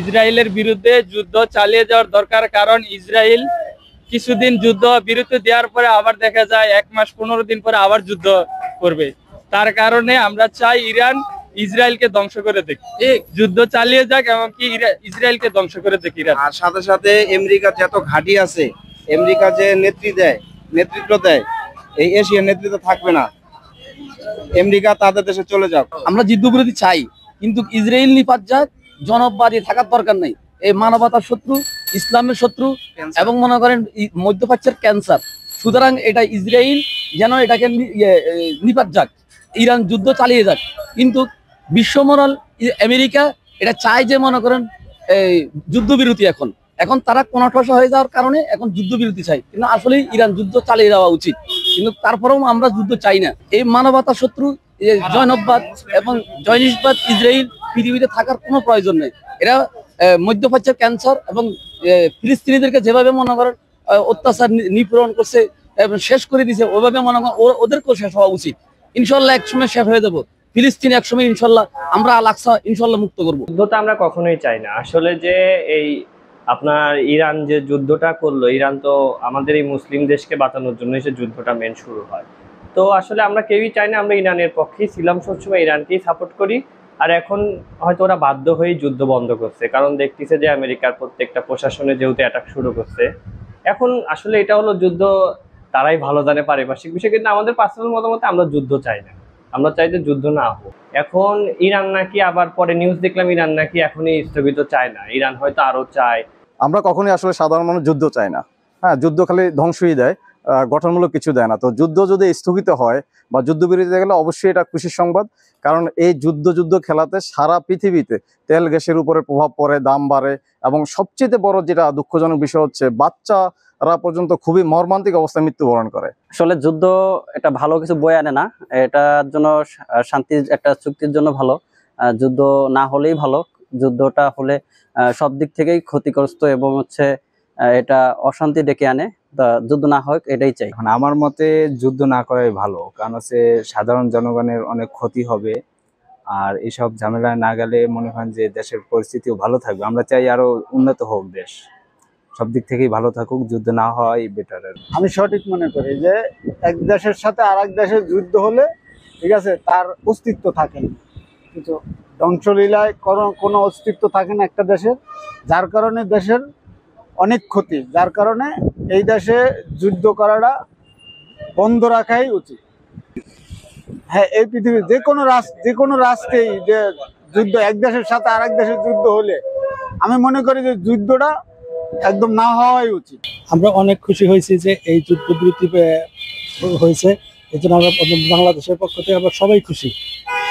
ইসরায়েলের বিরুদ্ধে যুদ্ধ চালিয়ে যাওয়ার দরকার, কারণ ইসরায়েল কিছুদিন যুদ্ধ বিরতি দেওয়ার পরে আবার দেখা যায় 1 মাস 15 দিন পরে আবার যুদ্ধ করবে। তার কারণে আমরা চাই ইরান ইসরায়েলকে ধ্বংস করে দেখ, যুদ্ধ চালিয়ে যাক এবং কি ইসরায়েলকে ধ্বংস করে দেখ ইরান। আর সাথে সাথে আমেরিকার যত ঘাঁটি আছে, আমেরিকা যে নেতৃত্ব দেয়, এই এশিয়ার নেতৃত্ব থাকবে না, আমেরিকা তাদের দেশে চলে যাক। আমরা যুদ্ধবিরতি চাই, কিন্তু ইসরায়েল নিপাত যাক, জনবাদী থাকার দরকার নেই। এই মানবতার শত্রু, ইসলামের শত্রু এবং মনে করেন মধ্যপ্রাচ্যের ক্যান্সার। সুতরাং এটা ইসরায়েল যেন এটাকে নিপাত যাক, ইরান যুদ্ধ চালিয়ে যাক, কিন্তু বিশ্বমোরাল আমেরিকা এটা চায় যে মনে করেন এই যুদ্ধবিরতি। এখন তারা কোণঠাসা হয়ে যাওয়ার কারণে এখন যুদ্ধবিরতি চাই, কিন্তু আসলে ইরান যুদ্ধ চালিয়ে যাওয়া উচিত। কিন্তু তারপরেও আমরা যুদ্ধ চাই না। এই মানবতার শত্রু জৈনবাদ এবং জৈনিসবাদ ইসরায়েল পৃথিবীতে থাকার কোনো প্রয়োজন নেই। এরা মধ্যপ্রাচ্যের ক্যান্সার এবং ফিলিস্তিনিদেরকে যেভাবে মনে করেন অত্যাচার নিপীড়ন করছে এবং শেষ করে দিয়েছে, ওইভাবে মনে করেন ওদেরকেও শেষ হওয়া উচিত। ইনশাল্লাহ একসময় শেষ হয়ে যাবো ফিলিস্তিন, একসময় ইনশাল্লাহ আমরা আল আকসা ইনশাল্লাহ মুক্ত করবো। যুদ্ধটা আমরা কখনোই চাই না। আসলে যে এই আপনার ইরান যে যুদ্ধটা করলো, ইরান তো আমাদের এই মুসলিম দেশকে বাঁচানোর জন্য সে যুদ্ধটা মেন শুরু হয়। তো আসলে আমরা কেউই চাই না, আমরা ইরানের পক্ষেই ছিলাম সবসময়, ইরানকেই সাপোর্ট করি। আর এখন হয়তো ওরা বাধ্য হয়েই যুদ্ধ বন্ধ করছে, কারণ দেখতেছে যে আমেরিকার প্রত্যেকটা প্রশাসনে যেহেতু অ্যাটাক শুরু করছে। এখন আসলে এটা হলো যুদ্ধ, তারাই ভালো জানে পারিপার্শ্বিক বিষয়, কিন্তু আমাদের পার্সোনাল মতামতে আমরা যুদ্ধ চাই না, আমরা চাই যে যুদ্ধ না হোক। এখন ইরান নাকি আবার পরে নিউজ দেখলাম ইরান নাকি এখনই স্থগিত চায় না, ইরান হয়তো আরো চায়। আমরা কখনোই আসলে সাধারণ মানুষ যুদ্ধ চাই না। হ্যাঁ, যুদ্ধ খালি ধ্বংসই দেয়, গঠনমূলক কিছু দেয় না। তো যুদ্ধ যদি স্থগিত হয় বা যুদ্ধবিরতি গেলে অবশ্যই এটা খুশির সংবাদ, কারণ এই যুদ্ধ খেলাতে সারা পৃথিবীতে তেল গ্যাসের উপরে প্রভাব পড়ে, দাম বাড়ে, এবং সবচেয়ে বড় যেটা দুঃখজনক বিষয় হচ্ছে বাচ্চারা পর্যন্ত খুবই মর্মান্তিক অবস্থায় মৃত্যুবরণ করে। আসলে যুদ্ধ এটা ভালো কিছু বয়ে আনে না, এটার জন্য শান্তির একটা চুক্তির জন্য ভালো, যুদ্ধ না হলেই ভালো। যুদ্ধটা হলে সব দিক থেকেই ক্ষতিগ্রস্ত এবং হচ্ছে এটা অশান্তি ডেকে আনে। যুদ্ধ না হোক এটাই চাই। এখন আমার মতে যুদ্ধ না করাই ভালো, কারণ হচ্ছে সাধারণ জনগণের অনেক ক্ষতি হবে, আর এইসব ঝামেলায় না গেলে মনে হয় যে দেশের পরিস্থিতিও ভালো থাকবে। আমরা চাই আরো উন্নত হোক দেশ, সব দিক থেকেই ভালো থাকুক, যুদ্ধ না হওয়াই বেটার। আমি সঠিক মনে করি যে এক দেশের সাথে আর এক দেশের যুদ্ধ হলে ঠিক আছে, তার অস্তিত্ব থাকে না, কিন্তু ধ্বংসলীলায় কোনো অস্তিত্ব থাকে না একটা দেশের, যার কারণে দেশের অনেক ক্ষতি, যার কারণে এই দেশে যুদ্ধ করাটা বন্ধ রাখাই উচিত। হ্যাঁ, এই পৃথিবীর যে কোনো রাষ্ট্রেই যে যুদ্ধ, এক দেশের সাথে আর এক দেশের যুদ্ধ হলে আমি মনে করি যে যুদ্ধটা একদম না হওয়াই উচিত। আমরা অনেক খুশি হয়েছি যে এই যুদ্ধবিরতি হয়েছে, এই জন্য আমরা বাংলাদেশের পক্ষ থেকে আমরা সবাই খুশি।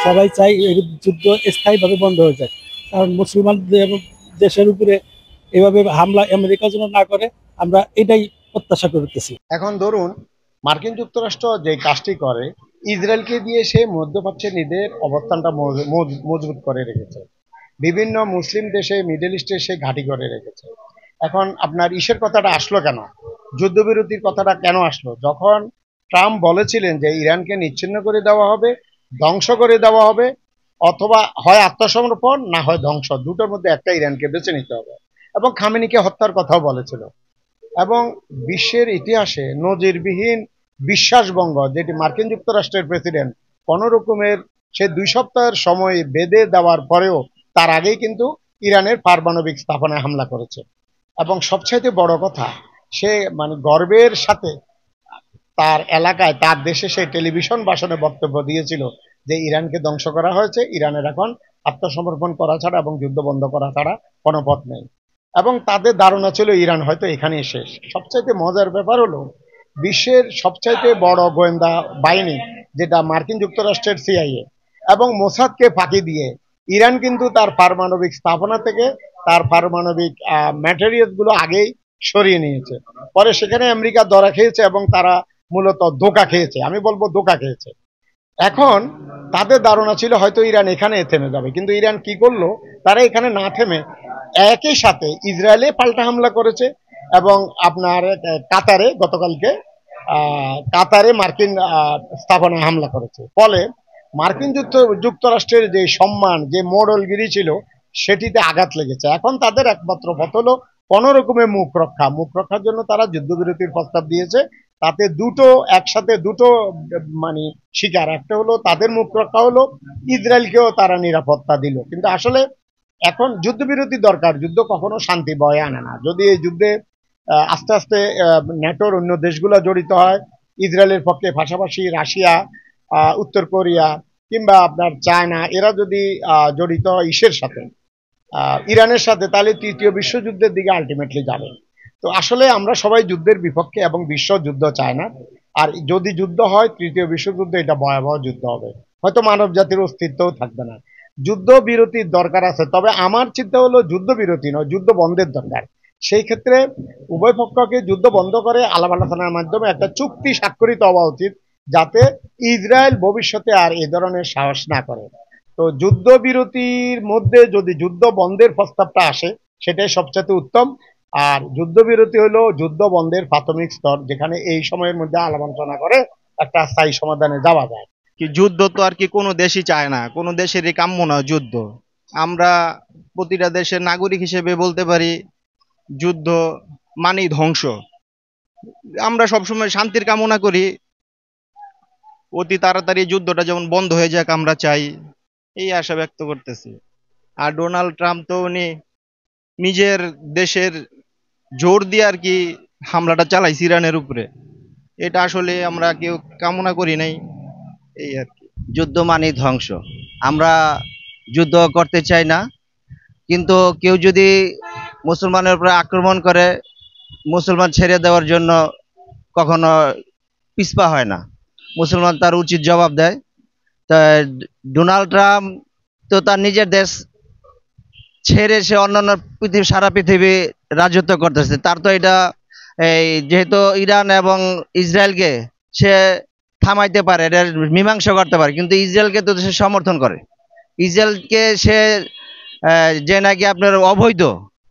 সবাই চাই এই যুদ্ধ স্থায়ীভাবে বন্ধ হয়ে যায়, কারণ মুসলমান দেশের উপরে এভাবে হামলা আমেরিকা যেন না করে, আমরা এটাই প্রত্যাশা করতেছি। এখন ধরুন মার্কিন যুক্তরাষ্ট্র যে কাজটি করে, ইসরায়েলকে দিয়ে সে মধ্যপ্রাচ্যে নিজের অবস্থানটা মজবুত করে রেখেছে, বিভিন্ন মুসলিম দেশে মিডল ইস্টে সে ঘাঁটি করে রেখেছে। এখন আপনার ইসের কথাটা আসলো কেন, যুদ্ধবিরতির কথাটা কেন আসলো? যখন ট্রাম্প বলেছিলেন যে ইরানকে নিচ্ছিন্ন করে দেওয়া হবে, ধ্বংস করে দেওয়া হবে, অথবা হয় আত্মসমর্পণ না হয় ধ্বংস, দুটোর মধ্যে একটা ইরানকে বেছে নিতে হবে, এবং খামেনিকে হত্যার কথাও বলেছিল। এবং বিশ্বের ইতিহাসে নজিরবিহীন বিশ্বাসভঙ্গ, যেটি মার্কিন যুক্তরাষ্ট্রের প্রেসিডেন্ট কোনো রকমের সে 2 সপ্তাহের সময় বেঁধে দেওয়ার পরেও তার আগেই কিন্তু ইরানের পারমাণবিক স্থাপনায় হামলা করেছে। এবং সবচাইতে বড় কথা, সে মানে গর্বের সাথে তার এলাকায়, তার দেশে সে টেলিভিশন ভাষণে বক্তব্য দিয়েছিল যে ইরানকে ধ্বংস করা হয়েছে, ইরানের এখন আত্মসমর্পণ করা ছাড়া এবং যুদ্ধ বন্ধ করা ছাড়া কোনো পথ নেই। এবং তাদের ধারণা ছিল ইরান হয়তো এখানেই শেষ। সবচাইতে মজার ব্যাপার হলো, বিশ্বের সবচাইতে বড় গোয়েন্দা বাহিনী যেটা মার্কিন যুক্তরাষ্ট্রের সিআইএ এবং মোসাদকে ফাঁকি দিয়ে ইরান কিন্তু তার পারমাণবিক স্থাপনা থেকে তার পারমাণবিক ম্যাটেরিয়ালস গুলো আগেই সরিয়ে নিয়েছে। পরে সেখানে আমেরিকা ধরা খেয়েছে এবং তারা মূলত ধোঁকা খেয়েছে, আমি বলবো ধোঁকা খেয়েছে। এখন তাদের ধারণা ছিল হয়তো ইরান এখানে থেমে যাবে, কিন্তু ইরান কি করলো, তারা এখানে না থেমে একই সাথে ইসরায়েলে পাল্টা হামলা করেছে এবং আপনার কাতারে গতকালকে কাতারে মার্কিন স্থাপনায় হামলা করেছে। ফলে মার্কিন যুক্তরাষ্ট্রের যে সম্মান, যে মোড়লগিরি ছিল, সেটিতে আঘাত লেগেছে। এখন তাদের একমাত্র পথ হলো কোনো রকমের মুখ রক্ষার জন্য তারা যুদ্ধবিরতির প্রস্তাব দিয়েছে। তাতে একসাথে দুটো মানে শিকার, একটা হলো তাদের মুখ রক্ষা হলো, ইসরায়েলকেও তারা নিরাপত্তা দিল। কিন্তু আসলে এখন যুদ্ধবিরতি দরকার, যুদ্ধ কখনো শান্তি বয়ে আনে না। যদি এই যুদ্ধে আস্তে আস্তে ন্যাটোর অন্য দেশগুলো জড়িত হয়, ইসরায়েলের পক্ষে পাশাপাশি রাশিয়া, উত্তর কোরিয়া কিংবা আপনার চায়না, এরা যদি জড়িত হয় ইসের সাথে, ইরানের সাথে, তাহলে তৃতীয় বিশ্বযুদ্ধের দিকে আলটিমেটলি যাবে। তো আসলে আমরা সবাই যুদ্ধের বিপক্ষে এবং বিশ্ব যুদ্ধ চায় না। আর যদি যুদ্ধ হয় তৃতীয় বিশ্বযুদ্ধ, এটা ভয়াবহ যুদ্ধ হবে, হয়তো মানব জাতির অস্তিত্বও থাকবে না। যুদ্ধ বিরতির দরকার আছে, তবে আমার চিন্তা হলো যুদ্ধ বিরতি নয়, যুদ্ধ বন্ধের দরকার। সেই ক্ষেত্রে উভয় পক্ষকে যুদ্ধ বন্ধ করে আলাপ আলোচনার মাধ্যমে একটা চুক্তি স্বাক্ষরিত হওয়া উচিত, যাতে ইসরায়েল ভবিষ্যতে আর এ ধরনের সাহস না করে। তো যুদ্ধ বিরতির মধ্যে যদি যুদ্ধ বন্ধের প্রস্তাবটা আসে, সেটাই সবচেয়ে উত্তম। আর যুদ্ধবিরতি হলো যুদ্ধ বন্ধের প্রাথমিক স্তর, যেখানে এই সময়ের মধ্যে আলাপ আলোচনা করে একটা স্থায়ী সমাধানে যাওয়া যায়। কি যুদ্ধ তো আর কি কোনো দেশই চায় না, কোনো দেশেরই কাম্য না যুদ্ধ। আমরা প্রতিটা দেশের নাগরিক হিসেবে বলতে পারি যুদ্ধ মানেই ধ্বংস। আমরা সবসময় শান্তির কামনা করি, অতি তাড়াতাড়ি যুদ্ধটা যেমন বন্ধ হয়ে যাক আমরা চাই, এই আশা ব্যক্ত করতেছি। আর ডোনাল্ড ট্রাম্প তো উনি নিজের দেশের জোর দিয়ে আর কি হামলাটা চালাইছে ইরানের উপরে, এটা আসলে আমরা কেউ কামনা করি নাই, এই আর কি। যুদ্ধ মানেই ধ্বংস, আমরা যুদ্ধ করতে চাই না, কিন্তু কেউ যদি মুসলমানের উপরে আক্রমণ করে, মুসলমান ছেড়ে দেওয়ার জন্য কখনো পিছপা হয় না, মুসলমান তার উচিত জবাব দেয়। তা ডোনাল্ড ট্রাম্প তো তার নিজের দেশ ছেড়ে সে অন্যান্য সারা পৃথিবী রাজত্ব করতেছে। তার তো এটা এই যেহেতু ইরান এবং ইসরায়েলকে সে থামাইতে পারে, এটা মীমাংসা করতে পারে, কিন্তু ইসরায়েলকে তো সে সমর্থন করে। ইসরায়েলকে সে যে নাকি আপনার অবৈধ,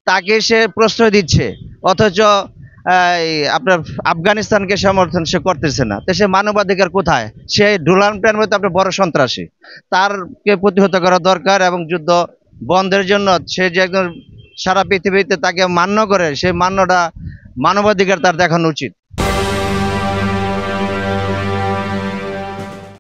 তাকে সে প্রশ্রয় দিচ্ছে, অথচ আপনার আফগানিস্তানকে সমর্থন সে করতেছে না। তো সে মানবাধিকার কোথায়? সে ডোনাল্ড ট্রাম্পের মতো আপনার বড় সন্ত্রাসী, তারকে প্রতিহত করা দরকার। এবং যুদ্ধ বন্ধের জন্য সে যে একজন সারা পৃথিবীতে তাকে মান্য করে, সেই মান্যটা মানবাধিকার তার দেখানো উচিত।